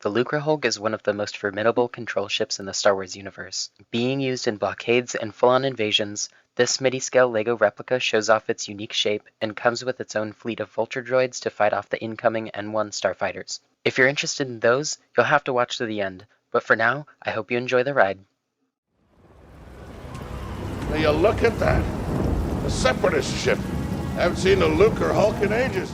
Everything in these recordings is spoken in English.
The Lukrehulk is one of the most formidable control ships in the Star Wars universe. Being used in blockades and full-on invasions, this Midi-scale LEGO replica shows off its unique shape and comes with its own fleet of Vulture droids to fight off the incoming N1 starfighters. If you're interested in those, you'll have to watch to the end, but for now, I hope you enjoy the ride. Now you look at that. A Separatist ship. Haven't seen a Lucrehulk in ages.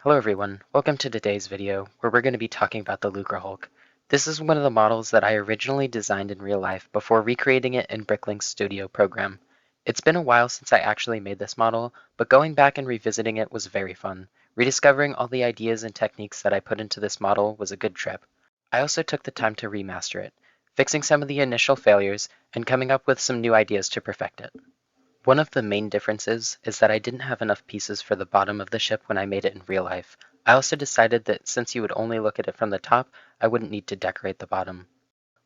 Hello everyone, welcome to today's video, where we're going to be talking about the Lucrehulk. This is one of the models that I originally designed in real life before recreating it in Bricklink's Studio program. It's been a while since I actually made this model, but going back and revisiting it was very fun. Rediscovering all the ideas and techniques that I put into this model was a good trip. I also took the time to remaster it, fixing some of the initial failures and coming up with some new ideas to perfect it. One of the main differences is that I didn't have enough pieces for the bottom of the ship when I made it in real life. I also decided that since you would only look at it from the top, I wouldn't need to decorate the bottom.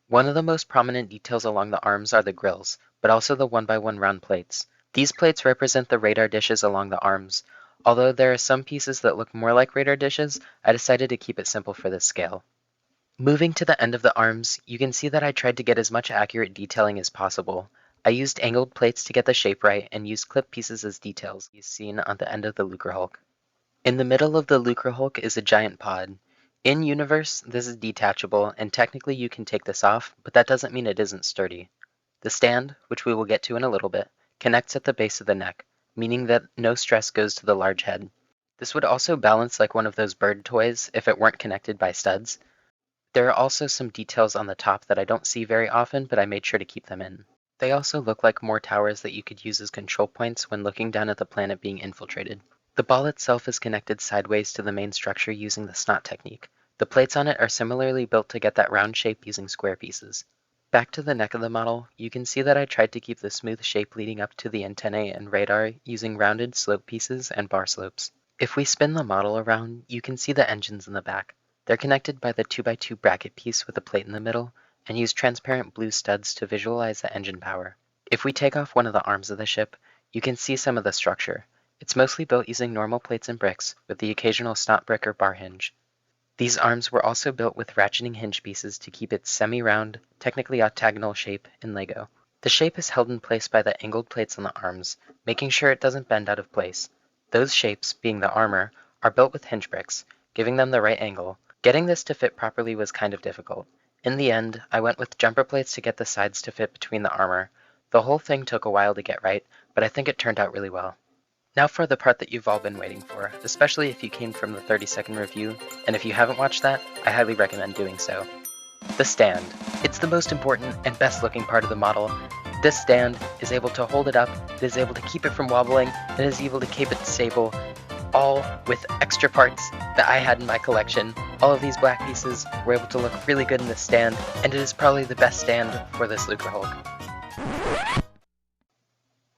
One of the most prominent details along the arms are the grills, but also the 1x1 round plates. These plates represent the radar dishes along the arms. Although there are some pieces that look more like radar dishes, I decided to keep it simple for this scale. Moving to the end of the arms, you can see that I tried to get as much accurate detailing as possible. I used angled plates to get the shape right and used clip pieces as details, as seen on the end of the Lukrehulk. In the middle of the Lukrehulk is a giant pod. In universe, this is detachable, and technically you can take this off, but that doesn't mean it isn't sturdy. The stand, which we will get to in a little bit, connects at the base of the neck, meaning that no stress goes to the large head. This would also balance like one of those bird toys if it weren't connected by studs. There are also some details on the top that I don't see very often, but I made sure to keep them in. They also look like more towers that you could use as control points when looking down at the planet being infiltrated. The ball itself is connected sideways to the main structure using the snot technique. The plates on it are similarly built to get that round shape using square pieces. Back to the neck of the model, you can see that I tried to keep the smooth shape leading up to the antennae and radar using rounded slope pieces and bar slopes. If we spin the model around, you can see the engines in the back. They're connected by the 2x2 bracket piece with a plate in the middle, and use transparent blue studs to visualize the engine power. If we take off one of the arms of the ship, you can see some of the structure. It's mostly built using normal plates and bricks, with the occasional snot brick or bar hinge. These arms were also built with ratcheting hinge pieces to keep its semi-round, technically octagonal shape in LEGO. The shape is held in place by the angled plates on the arms, making sure it doesn't bend out of place. Those shapes, being the armor, are built with hinge bricks, giving them the right angle. Getting this to fit properly was kind of difficult. In the end, I went with jumper plates to get the sides to fit between the armor. The whole thing took a while to get right, but I think it turned out really well. Now for the part that you've all been waiting for, especially if you came from the 30-second review, and if you haven't watched that, I highly recommend doing so. The stand. It's the most important and best looking part of the model. This stand is able to hold it up, it is able to keep it from wobbling, and is able to keep it stable, all with extra parts that I had in my collection. All of these black pieces were able to look really good in this stand, and it is probably the best stand for this Lukrehulk.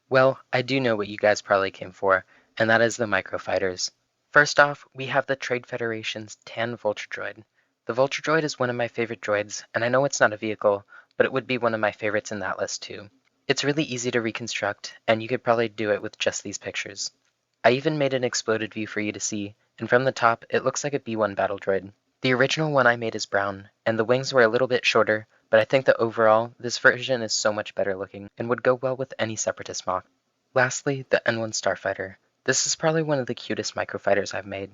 Well, I do know what you guys probably came for, and that is the microfighters. First off, we have the Trade Federation's Tan Vulture Droid. The Vulture Droid is one of my favorite droids, and I know it's not a vehicle, but it would be one of my favorites in that list too. It's really easy to reconstruct, and you could probably do it with just these pictures. I even made an exploded view for you to see, and from the top, it looks like a B1 battle droid. The original one I made is brown, and the wings were a little bit shorter, but I think that overall, this version is so much better looking, and would go well with any Separatist MOC. Lastly, the N1 Starfighter. This is probably one of the cutest microfighters I've made.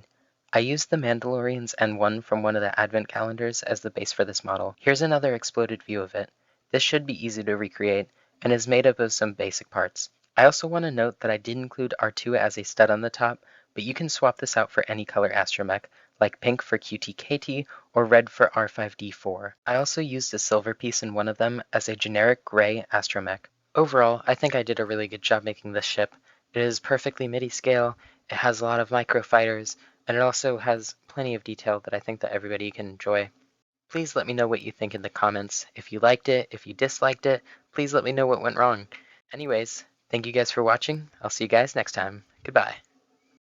I used the Mandalorian's N1 from one of the advent calendars as the base for this model. Here's another exploded view of it. This should be easy to recreate, and is made up of some basic parts. I also want to note that I did include R2 as a stud on the top, but you can swap this out for any color astromech, like pink for QTKT or red for R5D4. I also used a silver piece in one of them as a generic gray astromech. Overall, I think I did a really good job making this ship. It is perfectly MIDI scale, it has a lot of microfighters, and it also has plenty of detail that I think that everybody can enjoy. Please let me know what you think in the comments. If you liked it, if you disliked it, please let me know what went wrong. Anyways, thank you guys for watching. I'll see you guys next time. Goodbye.